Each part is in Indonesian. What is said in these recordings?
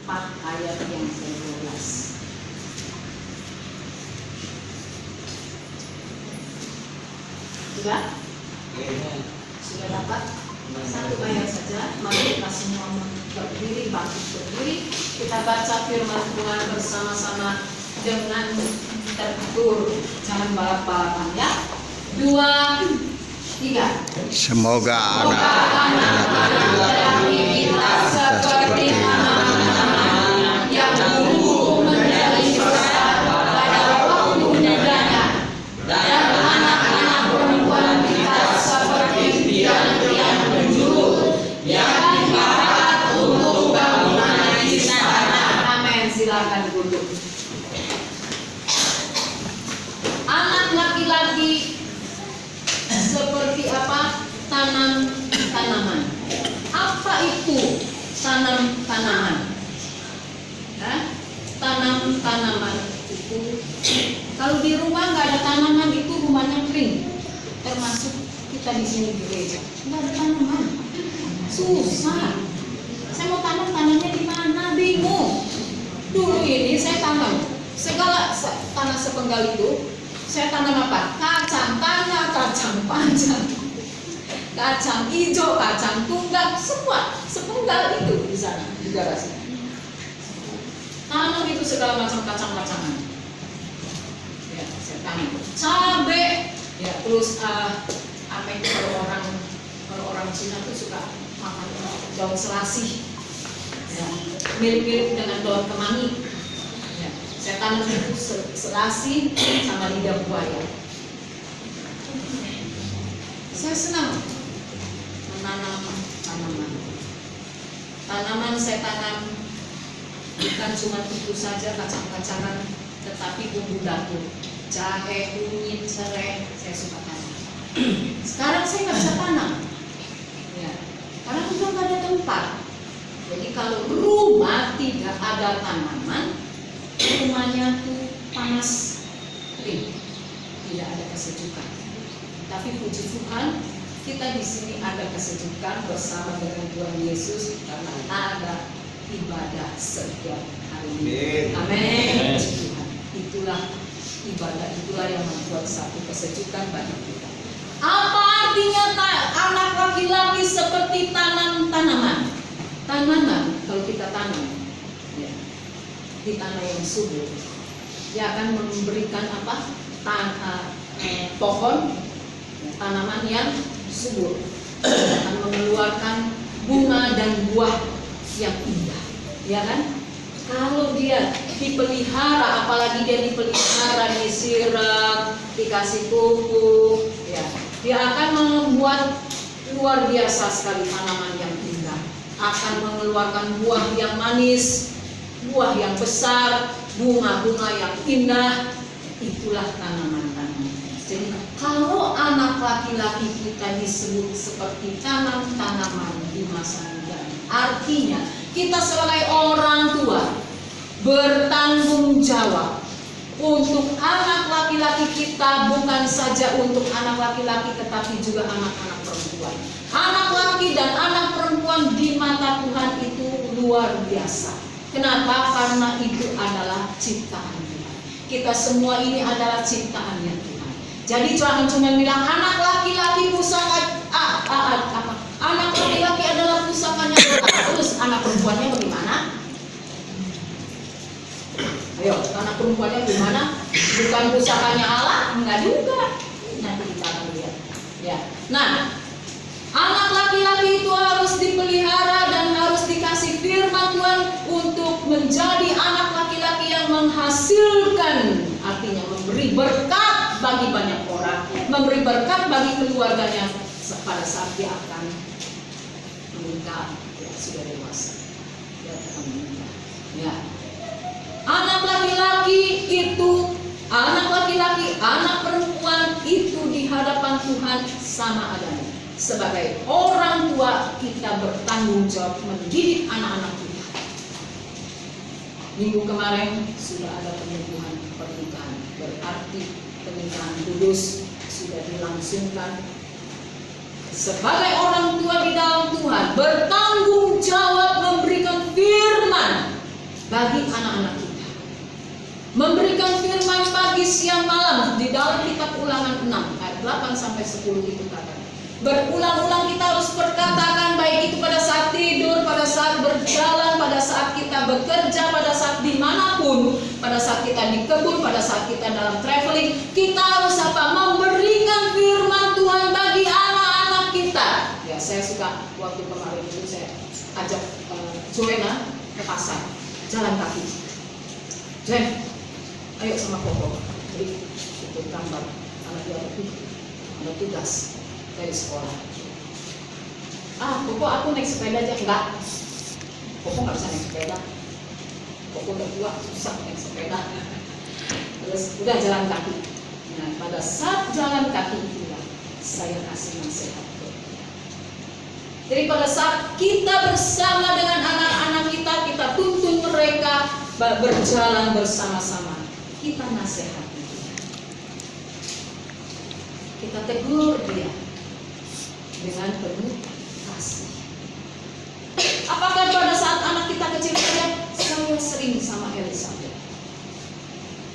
4 ayat yang ke-12. Sudah? Sudah dapat? Satu ayat saja. Mari kita semua berdiri, bangkit berdiri. Kita baca firman Tuhan bersama-sama dengan tertutur. Jangan balap-balapan ya. 2, 3. Semoga anak-anak laki-laki kita seperti tanaman yang tumbuh menjadi besar pada waktu mudanya, dan anak-anak perempuan kita seperti tiang-tiang penjuru yang dipahat untuk bangunan istana. Amin. Silakan duduk. Anak laki-laki seperti apa? Tanaman. Apa itu tanaman? Tanaman itu, kalau di rumah nggak ada tanaman itu rumahnya kering. Termasuk kita di sini di gereja nggak ada tanaman, susah. Saya mau tanamnya di mana? Bingung. Dulu ini saya tanam segala tanah sepenggal itu. Saya tanam apa? Kacang tanah, kacang panjang, kacang hijau, kacang tunggal, semua sepenggal itu di sana di garasi. Tanam itu segala macam kacang-kacangan. Ya, saya tanam cabai. Ya, terus apa itu kalau orang Cina tuh suka makan daun selasih. Ya, mirip-mirip dengan daun kemangi. Ya, saya tanam itu selasih sama lidah buaya. Saya senang menanam tanaman. Tanaman saya tanam bukan cuma itu saja kacang-kacangan, tetapi bumbu dapur, jahe, kunyit, serai, saya suka tanam. Sekarang saya nggak bisa tanam, ya, karena udah nggak ada tempat. Jadi kalau rumah tidak ada tanaman, rumahnya tuh panas, kering, tidak ada kesejukan. Tapi puji Tuhan, kita di sini ada kesejukan bersama dengan Tuhan Yesus karena ada ibadah setiap hari. Amin. Tuhan, itulah ibadah, itulah yang membuat satu kesejukan bagi kita. Apa artinya anak laki-laki seperti tanaman? Tanaman kalau kita tanam, ya, di tanah yang subur, dia akan memberikan apa? Pohon, tanaman yang subur akan mengeluarkan bunga dan buah yang indah, ya kan? Kalau dia dipelihara, apalagi dia dipelihara, disiram, dikasih pupuk, ya, dia akan membuat luar biasa sekali tanaman yang indah, akan mengeluarkan buah yang manis, buah yang besar, bunga-bunga yang indah. Itulah tanaman-tanaman. Jadi kalau anak laki-laki kita disebut seperti tanaman di masa muda, artinya kita sebagai orang tua bertanggung jawab untuk anak laki-laki kita, bukan saja untuk anak laki-laki tetapi juga anak-anak perempuan. Anak laki dan anak perempuan di mata Tuhan itu luar biasa. Kenapa? Karena itu adalah ciptaan Tuhan. Kita semua ini adalah ciptaannya Tuhan. Jadi jangan cuma bilang anak laki-laki pusaka anak laki-laki adalah pusakanya Tuhan. Terus anak perempuannya bagaimana? Ayo, anak perempuannya bagaimana? Bukan pusakanya Allah? Enggak juga. Nanti kita akan lihat. Ya. Nah, anak laki-laki itu harus dipelihara dan harus dikasih firman Tuhan untuk menjadi anak laki-laki yang menghasilkan, artinya memberi berkat bagi banyak orang, memberi berkat bagi keluarganya pada saat dia akan menikah, ya, sudah dewasa, dia akan menikah. Ya. Anak laki-laki itu, anak perempuan itu di hadapan Tuhan sama adanya. Sebagai orang tua kita bertanggung jawab mendidik anak-anak kita. Minggu kemarin sudah ada penyembuhan pernikahan, berarti pernikahan kudus sudah dilangsungkan. Sebagai orang tua di dalam Tuhan bertanggung jawab memberikan firman anak-anak kita. Memberikan firman pagi, siang, malam. Di dalam kitab Ulangan 6 ayat 8 sampai 10 itu kata. Berulang-ulang kita harus perkatakan, baik itu pada saat tidur, pada saat berjalan, pada saat kita bekerja, pada saat dimanapun, pada saat kita di kebun, pada saat kita dalam traveling. Kita harus apa? Memberikan firman Tuhan bagi anak-anak kita. Ya, saya suka waktu kemarin itu saya ajak Joanna ke pasar, jalan kaki. Jen, ayo sama Koko. Jadi itu gambar karena dia ada tugas dari sekolah. Koko aku naik sepeda aja. Enggak, Koko nggak bisa naik sepeda. Koko udah tua, susah naik sepeda. Terus udah jalan kaki. Nah, pada saat jalan kaki itulah saya kasih nasihat. Jadi pada saat kita bersama dengan anak-anak kita, kita tuntun mereka berjalan bersama-sama. Kita nasihati dia. Kita tegur dia dengan penuh kasih. Apakah pada saat anak kita kecil saja? Saya sering sama Elizabeth.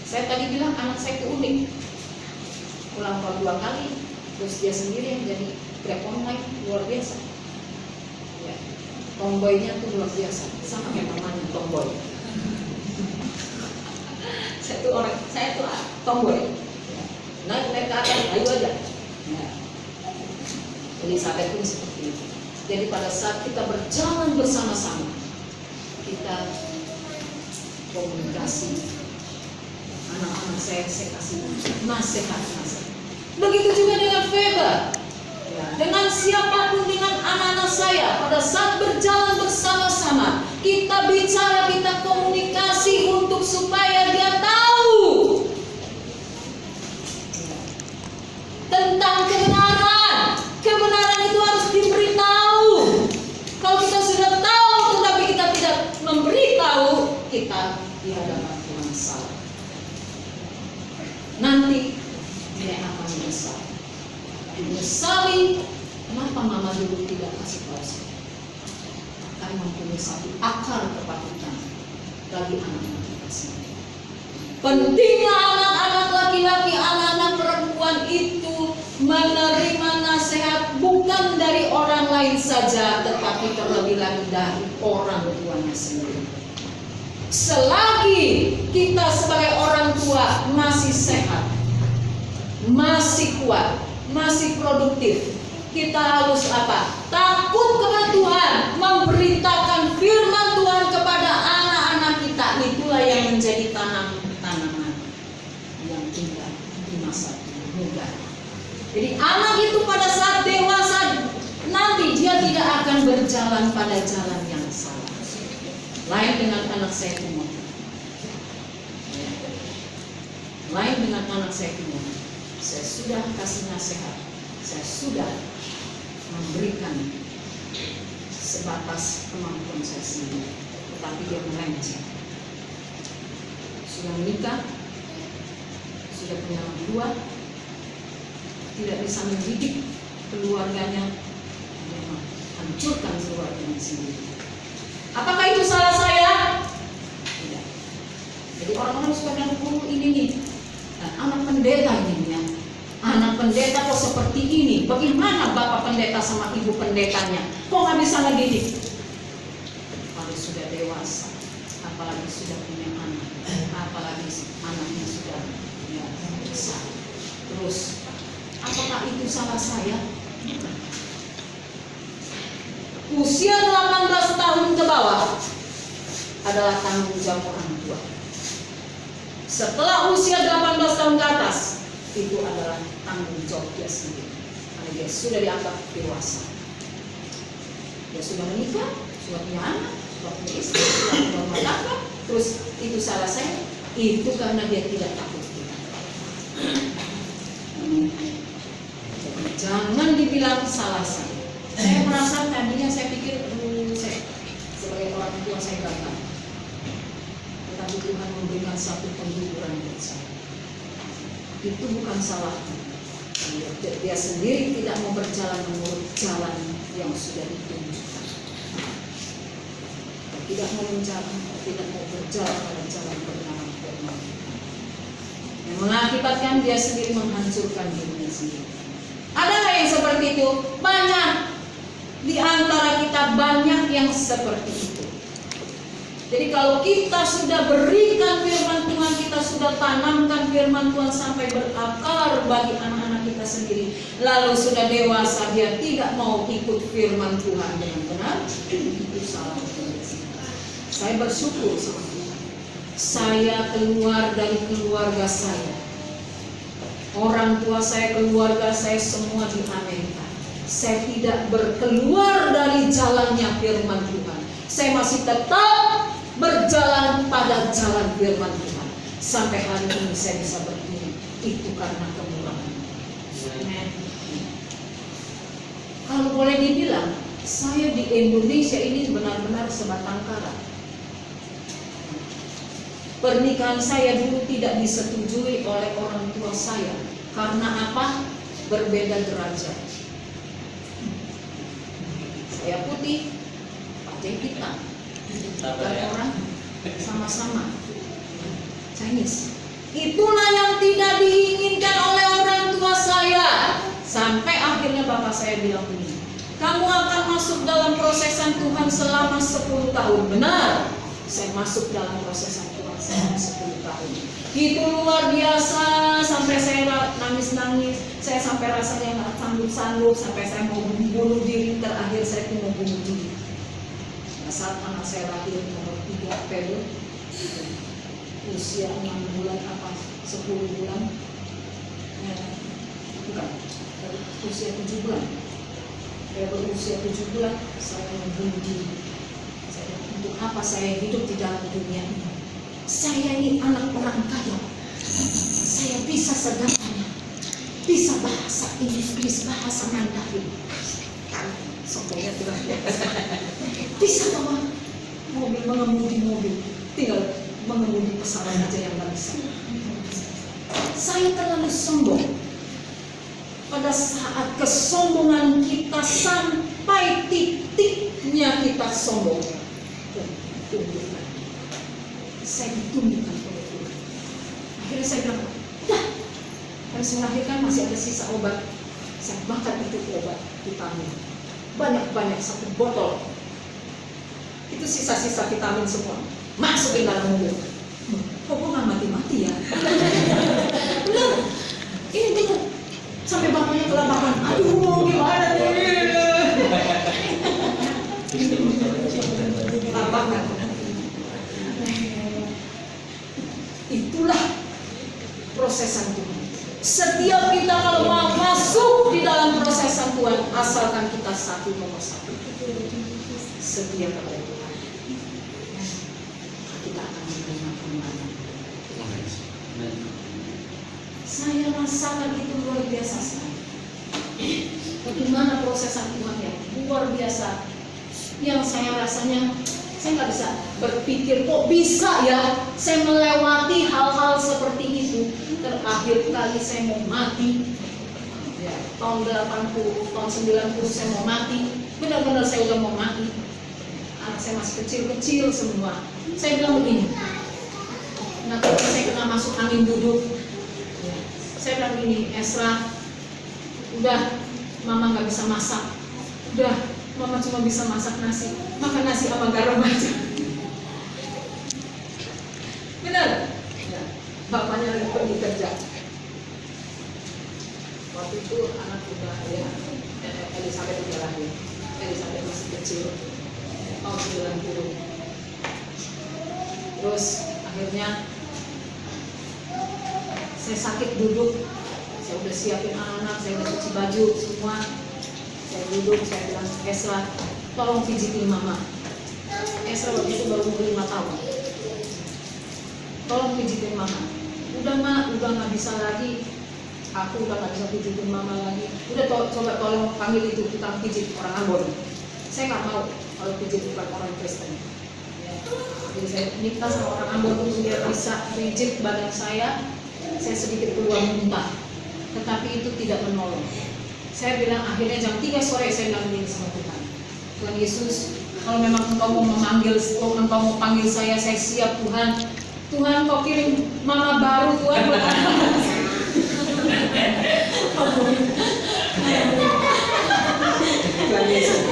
Saya tadi bilang anak saya itu unik. Ulang tahun 2 kali, terus dia sendiri yang jadi Grab online, luar biasa. Ya, tomboynya tuh luar biasa, sama kayak mamanya tomboy. saya tuh tomboy. Ya. Naik ke atas, ayo aja. Ya. Elizabeth pun seperti itu. Jadi pada saat kita berjalan bersama-sama, kita komunikasi. Anak-anak saya kasih nasihat. Begitu juga dengan Faber, ya, dengan siapapun, dengan anak-anak saya. Pada saat berjalan bersama-sama, kita bicara, kita komunikasi untuk supaya dia tahu tentang kebenaran. Kebenaran itu harus diberitahu. Kalau kita sudah tahu tetapi kita tidak memberitahu, kita di hadapan Tuhan salah. Nanti dia akan menyesal. Menyesali, kenapa mama dulu tidak kasih tahu saya? Akan mempunyai satu akar kepatutan bagi anak-anak kita sendiri. Pentingnya anak-anak laki-laki, anak-anak perempuan itu menerima nasihat bukan dari orang lain saja, tetapi terlebih lagi dari orang tuanya sendiri. Selagi kita sebagai orang tua masih sehat, masih kuat, masih produktif, kita harus apa? Takut kepada Tuhan, memberitakan firman Tuhan kepada anak-anak kita. Itulah yang menjadi tanaman yang indah di masa muda. Jadi anak itu pada saat dewasa nanti dia tidak akan berjalan pada jalan yang salah. Lain dengan anak saya Timur. Lain dengan anak saya Timur. Saya sudah kasih nasihat. Saya sudah memberikan sebatas kemampuan saya sendiri. Tetapi dia melenceng. Sudah menikah, sudah punya anak 2, tidak bisa mendidik keluarganya, memang hancurkan keluarganya sendiri. Apakah itu salah saya? Tidak. Jadi orang-orang suka bilang, ini nih, anak pendeta ini ya. Anak pendeta kok seperti ini? Bagaimana bapak pendeta sama ibu pendetanya? Kok nggak bisa mendidik? Kalau sudah dewasa, apalagi sudah punya anak, apalagi anaknya sudah ya, besar. Terus, apakah itu salah saya? Usia 18 tahun ke bawah adalah tanggung jawab orang tua. Setelah usia 18 tahun ke atas, itu adalah tanggung jawab dia sendiri. Karena dia sudah dianggap dewasa. Dia sudah menikah, sudah punya anak, sudah punya istri, sudah punya rumah tangga. Terus itu salah saya? Itu karena dia tidak takut kita. Jangan dibilang salah saya. Saya merasa tadinya saya pikir saya sebagai orang tua saya gagal. Tetapi Tuhan memberikan satu penghiburan buat saya. Itu bukan salahnya. Dia sendiri tidak mau berjalan menurut jalan yang sudah ditunjukkan. Tidak mau berjalan mengakibatkan dia sendiri menghancurkan dirinya sendiri. Ada nggak yang seperti itu? Banyak. Di antara kita banyak yang seperti itu. Jadi kalau kita sudah berikan firman Tuhan, kita sudah tanamkan firman Tuhan sampai berakar bagi anak-anak kita sendiri, lalu sudah dewasa dia tidak mau ikut firman Tuhan dengan benar, itu salah. Saya bersyukur sama Tuhan. Saya keluar dari keluarga saya. Orang tua saya, keluarga saya semua di Amerika. Saya tidak berkeluar dari jalannya firman Tuhan. Saya masih tetap berjalan pada jalan firman Tuhan. Sampai hari ini saya bisa berdiri. Itu karena kemurahan. Kalau boleh dibilang, saya di Indonesia ini benar-benar sebatang kara. Pernikahan saya dulu tidak disetujui oleh orang tua saya. Karena apa? Berbeda derajat. Saya putih, Pak Jai hitam. Dan orang sama-sama Chinese. Itulah yang tidak diinginkan oleh orang tua saya. Sampai akhirnya bapak saya bilang begini, kamu akan masuk dalam prosesan Tuhan selama 10 tahun. Benar, saya masuk dalam prosesan Tuhan selama 10 tahun. Itu luar biasa, sampai saya nangis-nangis. Saya sampai rasanya nggak sanggup-sanggup, sampai saya mau bunuh diri. Terakhir saya pun mau bunuh diri. Saat anak saya lahir nomor 3 Februari, usia 6 bulan apa 10 bulan, bukan, usia 7 bulan. Usia 7 bulan saya membunuh diri. Untuk apa saya hidup di dalam dunia ini? Saya ini anak orang kaya. Saya bisa segalanya, bisa bahasa Inggris, bahasa Mandarin. Soalnya tidak bisa bawa mobil, mengemudi mobil, tinggal mengemudi pesawat aja yang nggak bisa. Saya terlalu sombong. Pada saat kesombongan kita sampai titiknya kita sombong, saya ditundukkan oleh Tuhan. Akhirnya saya bilang, dah, harus melahirkan masih ada sisa obat. Saya makan itu obat vitamin. Banyak-banyak 1 botol. Itu sisa-sisa vitamin semua. Masukin dalam mobil. Kok nggak mati-mati ya? Benar. Ini benar. Sampai bapaknya kelabakan. Aduh, gimana nih? Labakan. Itulah prosesan Tuhan. Setiap kita kalau mau masuk di dalam prosesan Tuhan, asalkan kita nomor satu, setia kepada Tuhan, kita akan menerima kemenangan. Saya rasakan itu luar biasa sekali. Bagaimana prosesan Tuhan yang luar biasa, yang saya rasanya saya nggak bisa berpikir kok bisa ya saya melewati hal-hal seperti itu. Terakhir kali saya mau mati ya, tahun 80, tahun 90 saya mau mati. Benar-benar saya udah mau mati. Anak saya masih kecil-kecil semua. Saya bilang begini, nanti saya kena masuk angin duduk ya. Saya bilang gini, Esra, udah mama nggak bisa masak, udah mama cuma bisa masak nasi, makan nasi sama garam aja. Benar ya. Bapaknya lagi pergi kerja. Waktu itu anak udah ya, Elizabeth udah lahir. Elizabeth masih kecil, tahun 90. Terus akhirnya saya sakit duduk. Saya udah siapin anak, saya udah cuci baju semua. Saya duduk, saya bilang, Esra, tolong pijitin mama. Esra waktu itu baru umur 5 tahun. Tolong pijitin mama. Udah mak, udah nggak bisa lagi. Aku udah nggak bisa pijitin mama lagi. Udah coba tolong panggil itu tukang pijit orang Ambon. Saya nggak mau kalau pijit bukan orang Kristen. Ya. Jadi saya minta sama orang Ambon untuk dia bisa pijit badan saya sedikit keluar muntah. Tetapi itu tidak menolong. Saya bilang akhirnya jam 3 sore saya bilang ini sama Tuhan. Tuhan Yesus, kalau memang Engkau mau memanggil, kalau Engkau mau panggil saya siap Tuhan. Tuhan, Kau kirim mama baru Tuhan buat anak.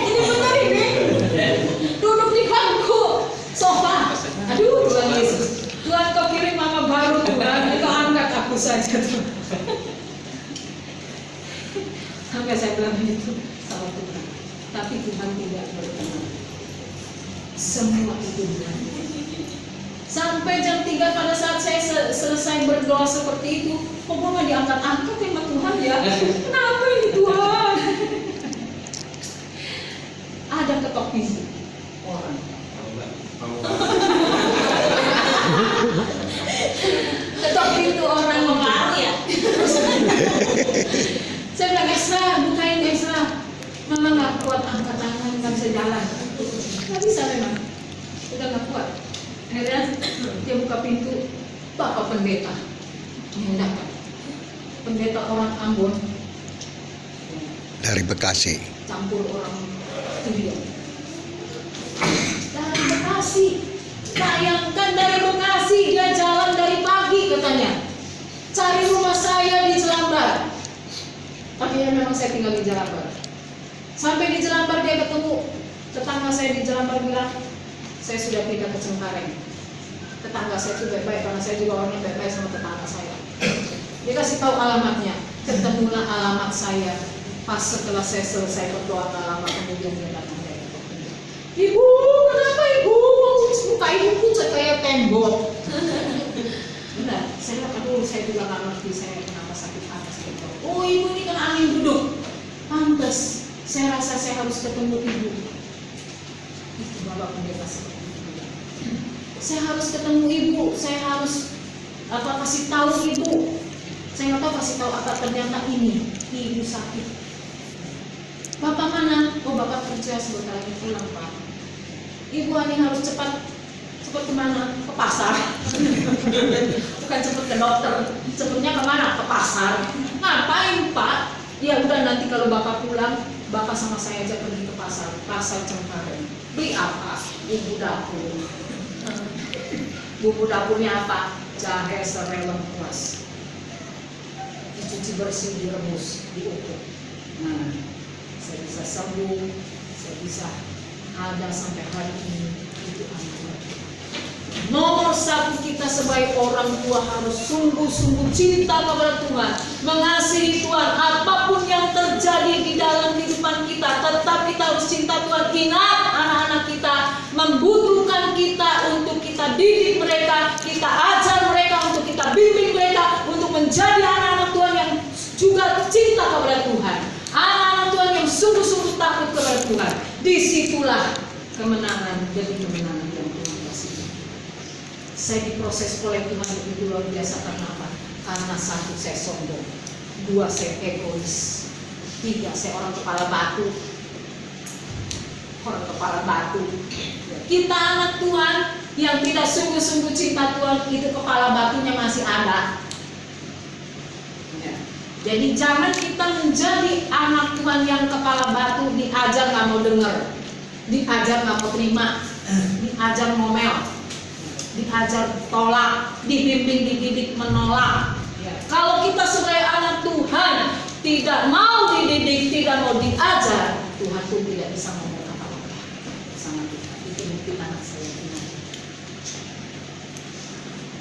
Ini benar ini. Duduk di bangku sofa. Aduh Tuhan Yesus. Tuhan kau kirim mama baru Tuhan. Kau angkat aku saja Tuhan. Sampai saya bilang itu sama Tuhan. Tapi Tuhan tidak berkenan. Semua itu berani. Sampai jam 3 pada saat saya selesai berdoa seperti itu, kok gue gak diangkat-angkat sama Tuhan ya? Kenapa ini Tuhan? Ada ketok pintu orang. Ketok pintu orang mengalir ya. Saya bilang Esra, bukain Esra. Mama gak kuat angkat tangan, gak bisa jalan. Gak bisa memang, udah gak kuat. Akhirnya dia buka pintu, Bapak pendeta yang datang. Pendeta orang Ambon Dari Bekasi. campur orang India. Dari Bekasi, bayangkan dari Bekasi dia jalan dari pagi katanya, cari rumah saya di Jelambar. Akhirnya memang saya tinggal di Jelambar. Sampai di Jelambar dia ketemu tetangga saya di Jelambar bilang, saya sudah pindah ke Cengkareng. Tetangga saya itu baik-baik karena saya juga orangnya baik-baik sama tetangga saya. Dia kasih tahu alamatnya, ketemulah alamat saya. Pas setelah saya selesai berdoa alamat, kemudian dia datang dari Ibu, kenapa Ibu? Muka ibuku kayak tembok. Benar, saya bilang, aduh saya juga nggak ngerti saya kenapa sakit hati seperti itu. Oh Ibu ini kan angin duduk. Pantes, saya rasa saya harus ketemu Ibu. Itu Bapak pendeta seperti itu. Saya harus ketemu Ibu, saya harus kasih tahu Ibu. Saya nggak tahu kasih tahu apa, ternyata ini Ibu sakit. Bapak mana? Oh Bapak kerja sebentar lagi pulang Pak. Ibu Ani harus cepat kemana? Ke pasar. Bukan cepat ke dokter, cepatnya kemana? Ke pasar. Ngapain Pak? Ya udah nanti kalau Bapak pulang, Bapak sama saya aja pergi ke pasar Cengkareng. Beli apa? Bumbu dapur. Bumbu dapurnya apa? Jahe, serai, lengkuas. Dicuci bersih, direbus, diukur. Nah, saya bisa sembuh, saya bisa ada sampai hari ini. Itu anugerah. Nomor satu kita sebagai orang tua harus sungguh-sungguh cinta kepada Tuhan, mengasihi Tuhan. Apapun yang terjadi di dalam kehidupan kita, tetap kita harus cinta Tuhan. Ingat anak-anak kita membutuhkan kita untuk kita didik mereka, kita ajar mereka, untuk kita bimbing mereka, untuk menjadi anak-anak Tuhan yang juga cinta kepada Tuhan. Anak-anak Tuhan yang sungguh-sungguh takut kepada Tuhan. Disitulah kemenangan demi kemenangan yang Tuhan kasih. Saya diproses oleh Tuhan begitu luar biasa karena apa? Karena satu, saya sombong. Dua, saya egois. Tiga, saya orang kepala batu. Orang kepala batu. Kita anak Tuhan yang tidak sungguh-sungguh cinta Tuhan, itu kepala batunya masih ada. Jadi jangan kita menjadi anak Tuhan yang kepala batu, diajar nggak mau dengar, diajar nggak mau terima, diajar ngomel, diajar tolak, dibimbing, dididik menolak. Kalau kita sebagai anak Tuhan tidak mau dididik, tidak mau diajar, Tuhan pun tidak bisa ngomong apa-apa sama kita. Itu mungkin anak saya ini.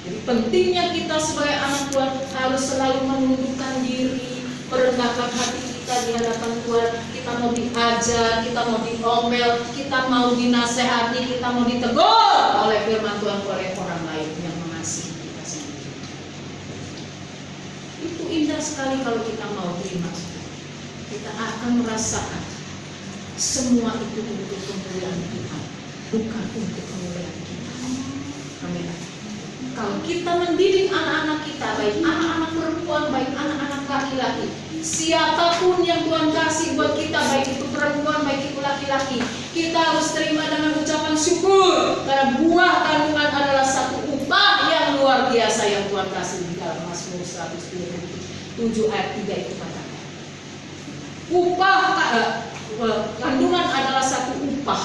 Jadi pentingnya kita sebagai anak Tuhan harus selalu menundukkan diri, merendahkan hati kita di hadapan Tuhan. Kita mau diajar, kita mau diomel, kita mau dinasehati, kita mau ditegur oleh firman Tuhan, oleh orang lain yang mengasihi kita sendiri. Itu indah sekali kalau kita mau terima. Kita akan merasakan semua itu untuk kemuliaan Tuhan, bukan untuk kemuliaan kita. Amin. Kalau kita mendidik anak-anak kita, baik anak-anak perempuan, baik anak-anak laki-laki, siapapun yang Tuhan kasih buat kita, baik itu perempuan, baik itu laki-laki, kita harus terima dengan ucapan syukur. Karena buah kandungan adalah satu upah yang luar biasa yang Tuhan kasih di dalam Mazmur 127 ayat 3 itu katakan. Upah kandungan adalah satu upah,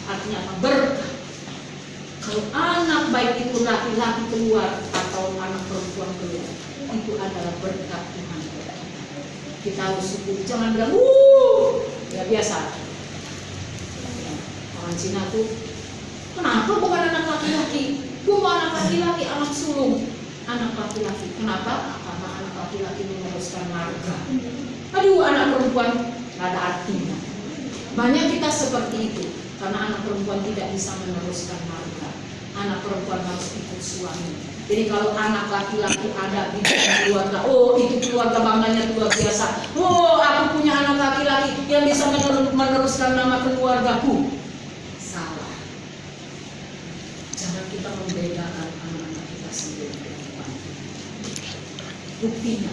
artinya apa? Berkah. Kalau anak baik itu laki-laki keluar atau anak perempuan keluar, itu adalah berkat Tuhan. Kita harus syukur, jangan bilang ya biasa. Orang Cina tuh, kenapa bukan anak laki-laki? Gue mau anak laki-laki, anak sulung. Anak laki-laki, kenapa? Karena anak laki-laki meneruskan marga. Aduh, anak perempuan gak ada artinya. Banyak kita seperti itu, karena anak perempuan tidak bisa meneruskan marga. Anak perempuan harus ikut suami. Jadi kalau anak laki-laki ada di keluarga, oh itu keluarga bangganya luar biasa. Oh, aku punya anak laki-laki yang bisa meneruskan nama keluargaku. Salah. Jangan kita membedakan anak-anak kita sendiri. Buktinya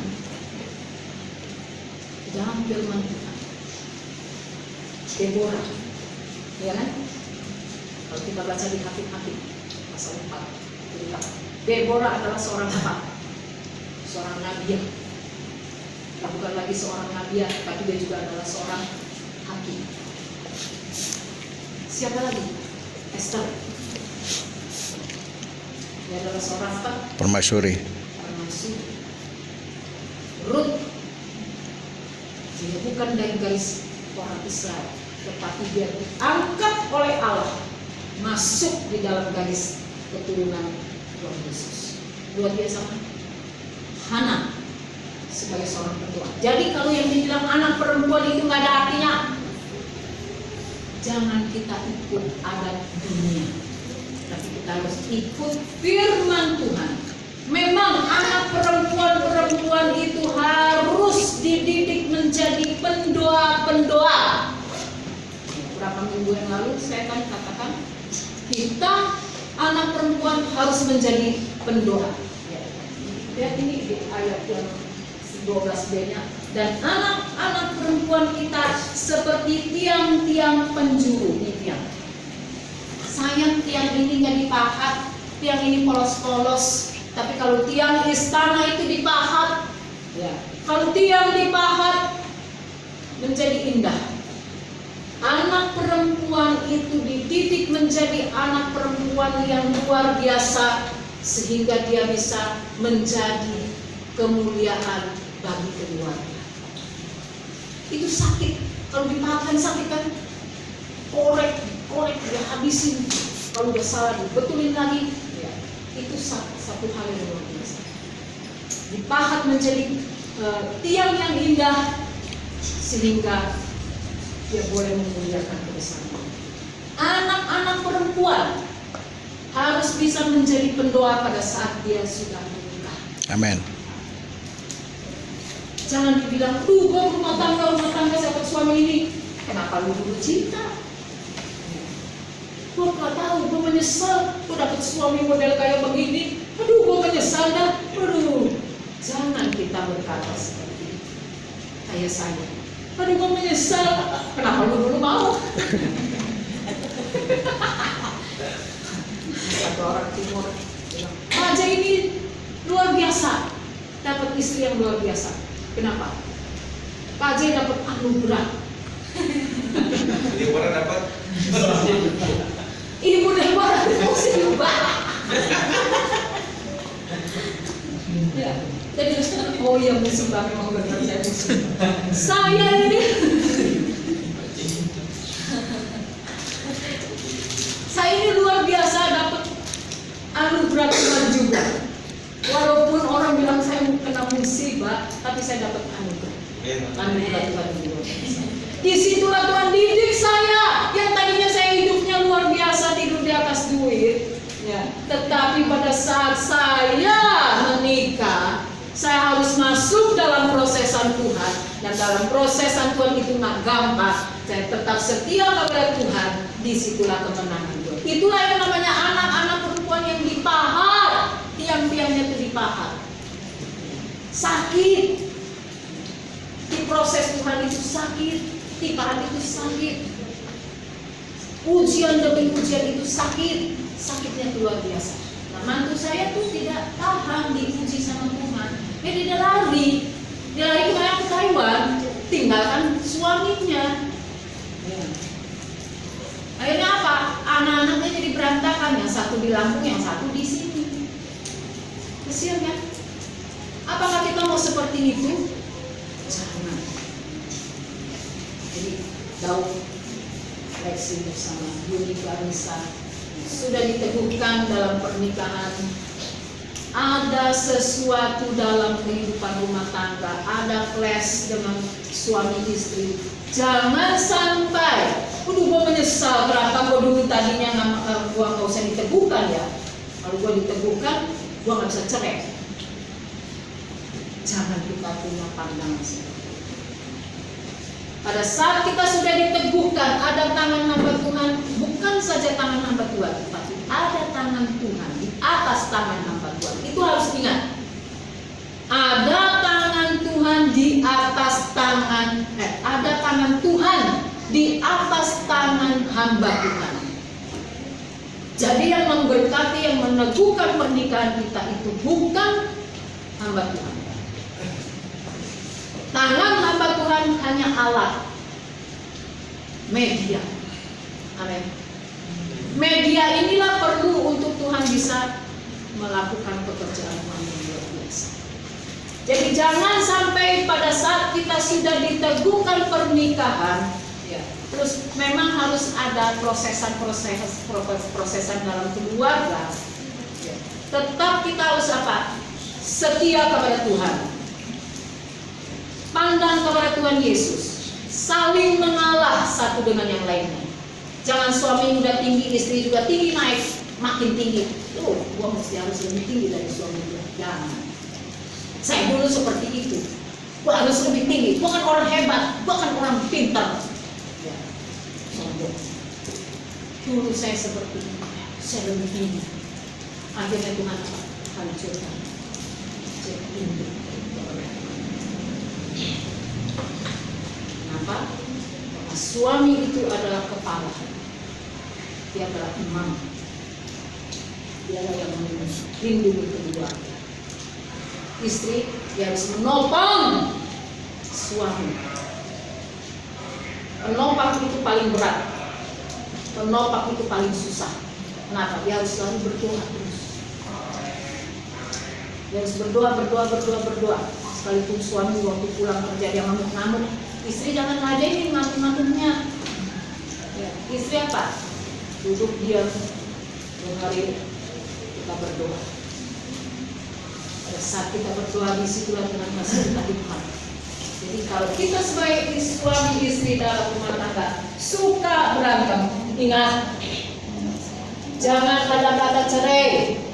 dalam firman Tuhan, Deborah, ya kan? Kalau kita baca di Hakim-Hakim pasal 4, Deborah adalah seorang apa? Seorang nabiah. Bukan lagi seorang nabiah, tapi dia juga adalah seorang hakim. Siapa lagi? Esther. Dia adalah seorang apa? Permaisuri. Permaisuri. Ruth. Dia bukan dari garis orang Israel, tetapi dia diangkat oleh Allah masuk di dalam garis keturunan Tuhan Yesus. Luar biasa. Hana sebagai seorang perempuan. Jadi kalau yang dibilang anak perempuan itu nggak ada artinya, jangan kita ikut adat dunia, tapi kita harus ikut firman Tuhan. Memang anak perempuan itu harus dididik menjadi pendoa-pendoa. Beberapa minggu yang lalu saya kan katakan kita anak perempuan harus menjadi pendoa. Lihat ini di ayat yang 12b-nya. Dan anak-anak perempuan kita seperti tiang-tiang penjuru. Ini tiang. Sayang tiang ini nggak dipahat, tiang ini polos-polos. Tapi kalau tiang istana itu dipahat, ya. Kalau tiang dipahat menjadi indah. Anak perempuan itu dididik menjadi anak perempuan yang luar biasa sehingga dia bisa menjadi kemuliaan bagi keluarga. Itu sakit. Kalau dipahatkan sakit kan? Korek dia habisin. Kalau udah salah dibetulin lagi. Ya. Itu satu hal yang luar biasa. Dipahat menjadi tiang yang indah sehingga dia boleh memuliakan kebesaran. Anak-anak perempuan harus bisa menjadi pendoa pada saat dia sudah menikah. Amin. Jangan dibilang, gue rumah tangga saya dapat suami ini. Kenapa lu dulu cinta? Gue gak tahu, gue menyesal. Gue dapat suami model kayak begini. Aduh, gue menyesal dah. Aduh, jangan kita berkata seperti itu. Kayak saya. Aduh, gue menyesal. Kenapa lu dulu mau? Satu orang timur bilang, Raja ini luar biasa, dapat istri yang luar biasa. Kenapa? Pak J dapat anugerah. Ini orang dapat. Ini mudah banget, positif banget. Ya, jadi oh iya musibah memang benar saya musibah. Saya ini, saya ini luar biasa dapat anugerah Tuhan juga. Walaupun orang bilang saya kena musibah, tapi saya dapat anugerah. Anugerah Tuhan juga. Disitulah Tuhan didik saya. Yang tadinya saya hidupnya luar biasa, tidur di atas duit. Ya. Tetapi pada saat saya menikah, saya harus masuk dalam prosesan Tuhan. Dan dalam prosesan Tuhan itu nggak gampang. Saya tetap setia kepada Tuhan. Disitulah kemenangan Tuhan. Itulah yang namanya anak-anak perempuan yang dipahat. Tiang-tiangnya itu dipahat. Sakit. Di proses Tuhan itu sakit. Tipahan itu sakit. Ujian demi ujian itu sakit. Sakitnya luar biasa. Nah, mantu saya tuh tidak tahan diuji sama Tuhan. Dia lari. Dia lari ke Taiwan, tinggalkan suaminya. Ya. Akhirnya apa? Anak-anaknya jadi berantakan. Yang satu di Lampung, yang satu di sini. Kesian kan? Apakah kita mau seperti itu? Jangan. Jadi Daud refleksi bersama Yuni Clarissa sudah diteguhkan dalam pernikahan. Ada sesuatu dalam kehidupan rumah tangga, ada clash dengan suami istri. Jangan sampai, gua menyesal kenapa gua dulu tadinya gua nggak usah diteguhkan ya. Kalau gua diteguhkan, gua nggak bisa cerai. Jangan kita punya pandangan seperti itu. Pada saat kita sudah diteguhkan, ada tangan hamba Tuhan, bukan saja tangan hamba Tuhan, tapi ada tangan Tuhan di atas tangan hamba Tuhan. Itu harus ingat. Ada tangan Tuhan di atas tangan, ada tangan Tuhan di atas tangan hamba Tuhan. Jadi yang memberkati, yang meneguhkan pernikahan kita itu bukan hamba Tuhan. Tangan hamba Tuhan hanya alat, media. Amin. Media inilah perlu untuk Tuhan bisa melakukan pekerjaan Tuhan yang luar biasa. Jadi jangan sampai pada saat kita sudah diteguhkan pernikahan, ya, terus memang harus ada prosesan dalam keluarga. Ya. Tetap kita harus apa? Setia kepada Tuhan. Pandang kepada Tuhan Yesus, saling mengalah satu dengan yang lainnya. Jangan suami udah tinggi, istri juga tinggi, naik makin tinggi. Gua mesti harus lebih tinggi dari suami gua. Jangan. Saya dulu seperti itu. Gua harus lebih tinggi. Gua kan orang hebat, gua kan orang pintar. Ya, sombong. Dulu saya seperti itu. Saya lebih tinggi. Akhirnya Tuhan hancurkan. Jadi kenapa? Karena suami itu adalah kepala. Dia adalah imam. Dia adalah yang melindungi keluarga. Istri dia harus menopang suami. Menopang itu paling berat. Menopang itu paling susah. Kenapa? Dia harus selalu berdoa terus. Dia harus berdoa. Sekalipun suami waktu pulang kerja dia ngamuk-ngamuk, istri jangan ladenin ngamuk-ngamuknya. Ya, istri apa? Duduk diam, dengerin, kita berdoa. Pada saat kita berdoa disitulah Tuhan masih kita hikmat. Jadi kalau kita sebagai suami istri dalam rumah tangga suka berantem, ingat, jangan ada kata cerai.